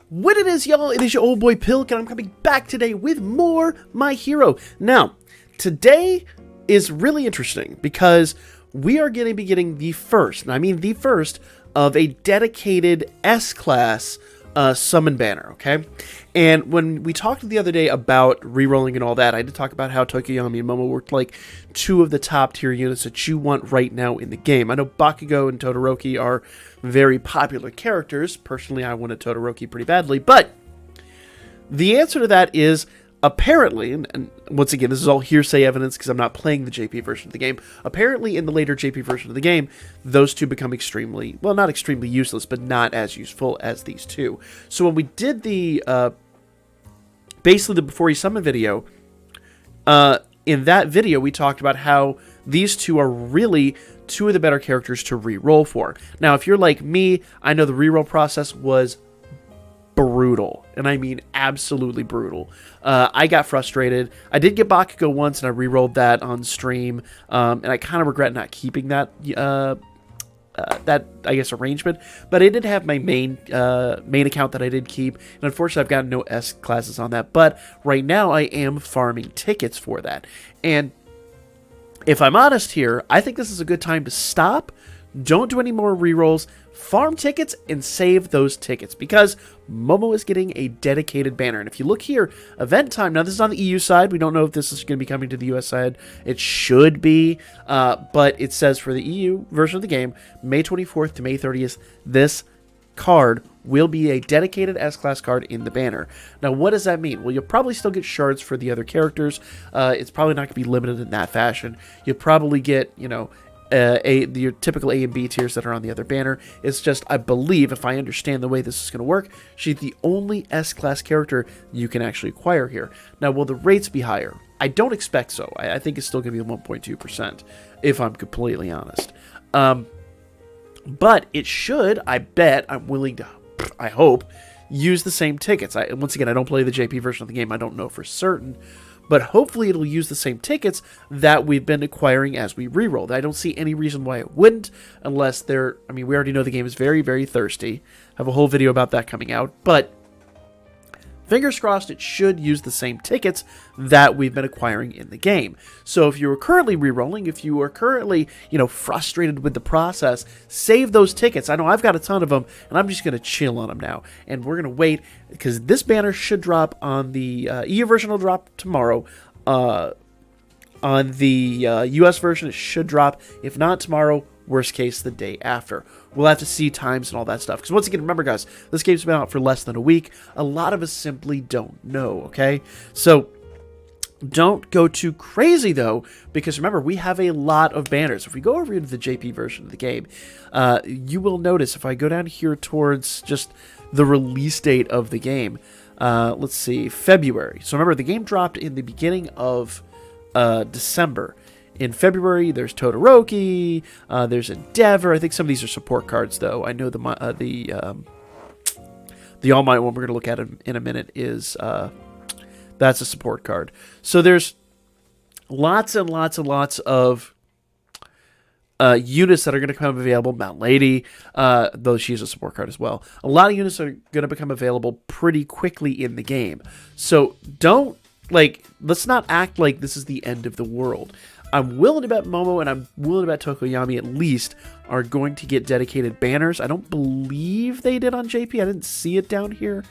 What it is, y'all, it is your old boy Pilk, and I'm coming back today with more My Hero. Now, today is really interesting because we are going to be getting the first, and I mean the first, of a dedicated S-Class summon banner, okay? And when we talked the other day about rerolling and all that, I did talk about how Tokoyami and Momo were like two of the top tier units that you want right now in the game. I know Bakugo and Todoroki are very popular characters. Personally, I wanted Todoroki pretty badly, but the answer to that is apparently, and once again, this is all hearsay evidence because I'm not playing the JP version of the game, apparently in the later JP version of the game, those two become extremely, well, not extremely useless, but not as useful as these two. So when we did the, basically the Before You Summon video, in that video, we talked about how these two are really two of the better characters to re-roll for. Now, if you're like me, I know the re-roll process was brutal, and I mean absolutely brutal. I got frustrated. I did get Bakugo once, and I re-rolled that on stream, and I kind of regret not keeping that I guess arrangement. But I did have my main account that I did keep, and unfortunately I've got no S classes on that. But right now I am farming tickets for that, and if I'm honest here, I think this is a good time to stop. Don't do any more rerolls, farm tickets, and save those tickets, because Momo is getting a dedicated banner. And if you look here, event time, now this is on the EU side, we don't know if this is going to be coming to the US side, it should be, but it says for the EU version of the game, May 24th to May 30th, this card will be a dedicated S-Class card in the banner. Now, what does that mean? Well, you'll probably still get shards for the other characters. It's probably not going to be limited in that fashion. You'll probably get, you know, your typical A and B tiers that are on the other banner. It's just, I believe, if I understand the way this is going to work, she's the only S-Class character you can actually acquire here. Now, will the rates be higher? I don't expect so. I think it's still going to be 1.2%, if I'm completely honest. But it should, I bet, I'm willing to, I hope, use the same tickets. Once again, I don't play the JP version of the game. I don't know for certain. But hopefully it'll use the same tickets that we've been acquiring as we reroll. I don't see any reason why it wouldn't, unless they're, I mean, we already know the game is very, very thirsty. I have a whole video about that coming out, but fingers crossed it should use the same tickets that we've been acquiring in the game. So if you are currently rerolling, if you are currently, you know, frustrated with the process, save those tickets. I know I've got a ton of them, and I'm just going to chill on them now. And we're going to wait, because this banner should drop on the EU version will drop tomorrow. On the US version, it should drop, if not tomorrow, worst case, the day after. We'll have to see times and all that stuff. Because once again, remember guys, this game's been out for less than a week. A lot of us simply don't know, okay? So don't go too crazy, though, because remember, we have a lot of banners. If we go over into the JP version of the game, you will notice, if I go down here towards just the release date of the game, let's see, February. So remember, the game dropped in the beginning of December. In February, there's Todoroki, there's Endeavor. I think some of these are support cards, though. I know the All Might one we're going to look at in a minute is, that's a support card. So there's lots and lots and lots of units that are going to become available. Mount Lady, though she's a support card as well. A lot of units are going to become available pretty quickly in the game. So don't, let's not act like this is the end of the world. I'm willing to bet Momo and I'm willing to bet Tokoyami at least are going to get dedicated banners. I don't believe they did on JP. I didn't see it down here.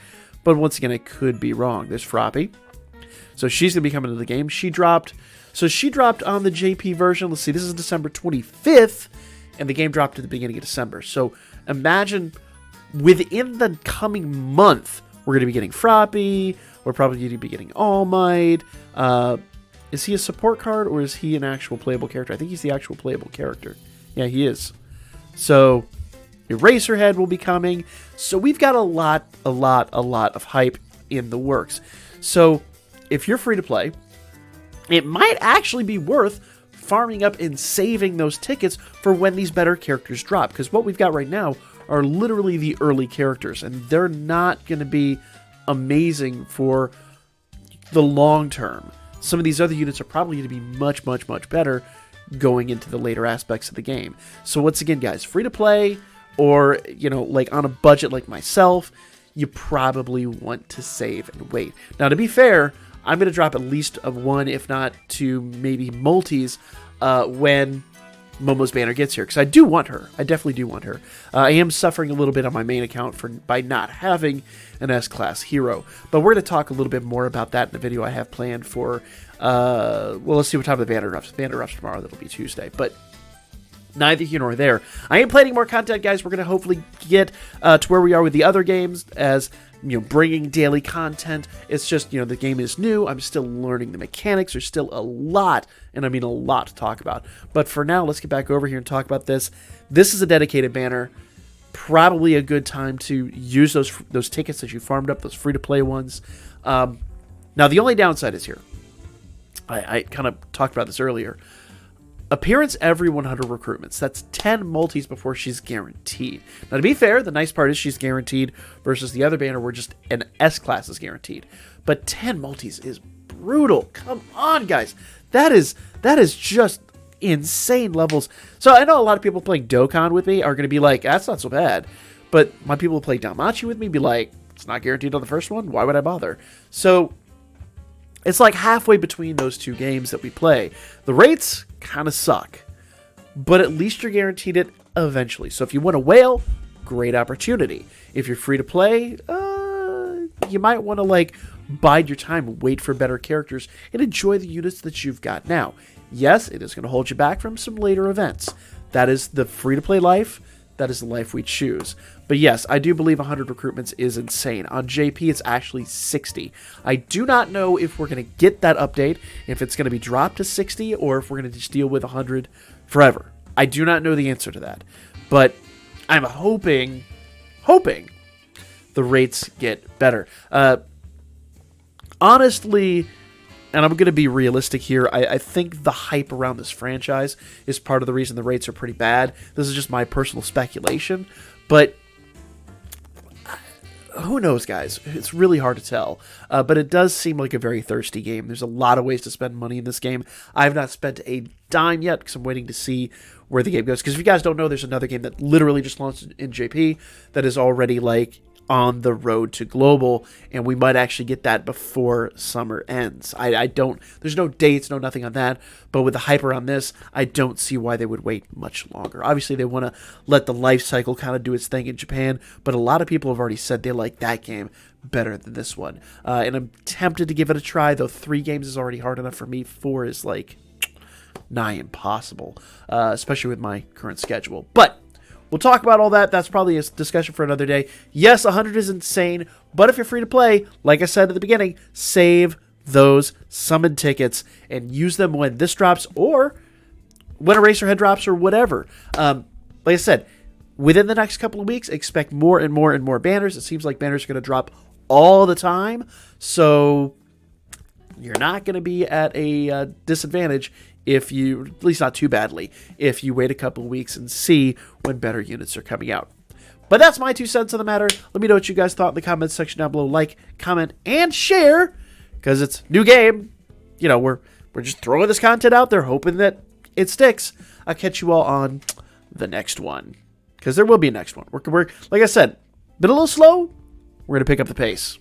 But once again, I could be wrong. There's Froppy. So she's going to be coming into the game. She dropped on the JP version. Let's see, this is December 25th. And the game dropped at the beginning of December. So imagine within the coming month, we're going to be getting Froppy. We're probably going to be getting All Might. Is he a support card or is he an actual playable character? I think he's the actual playable character. Yeah, he is. So Eraserhead will be coming. So we've got a lot of hype in the works. So if you're free to play, it might actually be worth farming up and saving those tickets for when these better characters drop. Because what we've got right now are literally the early characters, and they're not going to be amazing for the long term. Some of these other units are probably going to be much better going into the later aspects of the game. So once again, guys, free to play, or, you know, like on a budget like myself, you probably want to save and wait. Now, to be fair, I'm going to drop at least of one, if not two, maybe multis when Momo's banner gets here, because I do want her. I definitely do want her. I am suffering a little bit on my main account by not having an S-class hero, but we're going to talk a little bit more about that in the video I have planned for, well, let's see what time the banner drops. The banner drops tomorrow. That'll be Tuesday, but neither here nor there. I am planning more content, guys. We're going to hopefully get to where we are with the other games, as bringing daily content. It's just, the game is new. I'm still learning the mechanics. There's still a lot, and I mean a lot, to talk about. But for now, let's get back over here and talk about this. This is a dedicated banner. Probably a good time to use those tickets that you farmed up, those free-to-play ones. Now, the only downside is here. I kind of talked about this earlier. Appearance every 100 recruitments. That's 10 multis before she's guaranteed. Now, to be fair, the nice part is she's guaranteed versus the other banner where just an S-class is guaranteed. But 10 multis is brutal. Come on, guys. That is just insane levels. So I know a lot of people playing Dokkan with me are going to be like, that's not so bad. But my people who play Danmachi with me be like, it's not guaranteed on the first one. Why would I bother? So it's like halfway between those two games that we play. The rates kind of suck, but at least you're guaranteed it eventually. So if you want a whale, great opportunity. If you're free to play, you might want to bide your time, wait for better characters, and enjoy the units that you've got now. Yes, it is going to hold you back from some later events. That is the free to play life. That is the life we choose. But yes, I do believe 100 recruitments is insane. On JP, it's actually 60. I do not know if we're going to get that update, if it's going to be dropped to 60, or if we're going to just deal with 100 forever. I do not know the answer to that. But I'm hoping the rates get better. Honestly, and I'm going to be realistic here, I think the hype around this franchise is part of the reason the rates are pretty bad. This is just my personal speculation, but who knows, guys? It's really hard to tell, but it does seem like a very thirsty game. There's a lot of ways to spend money in this game. I've not spent a dime yet because I'm waiting to see where the game goes, because if you guys don't know, there's another game that literally just launched in JP that is already on the road to global, and we might actually get that before summer ends. I don't, there's no dates, no nothing on that, but with the hype around this, I don't see why they would wait much longer. Obviously, they want to let the life cycle kind of do its thing in Japan, but a lot of people have already said they like that game better than this one. And I'm tempted to give it a try, though 3 games is already hard enough for me. 4 is nigh impossible, especially with my current schedule. But we'll talk about all that. That's probably a discussion for another day. Yes, 100 is insane, but if you're free to play, like I said at the beginning, save those summon tickets and use them when this drops or when Eraserhead drops or whatever. Like I said, within the next couple of weeks, expect more and more and more banners. It seems like banners are going to drop all the time, so you're not going to be at a disadvantage if you, at least not too badly, if you wait a couple of weeks and see when better units are coming out. But that's my 2 cents on the matter. Let me know what you guys thought in the comments section down below. Like, comment, and share, because it's new game. We're just throwing this content out there, hoping that it sticks. I'll catch you all on the next one, because there will be a next one. We're like I said, been a little slow. We're going to pick up the pace.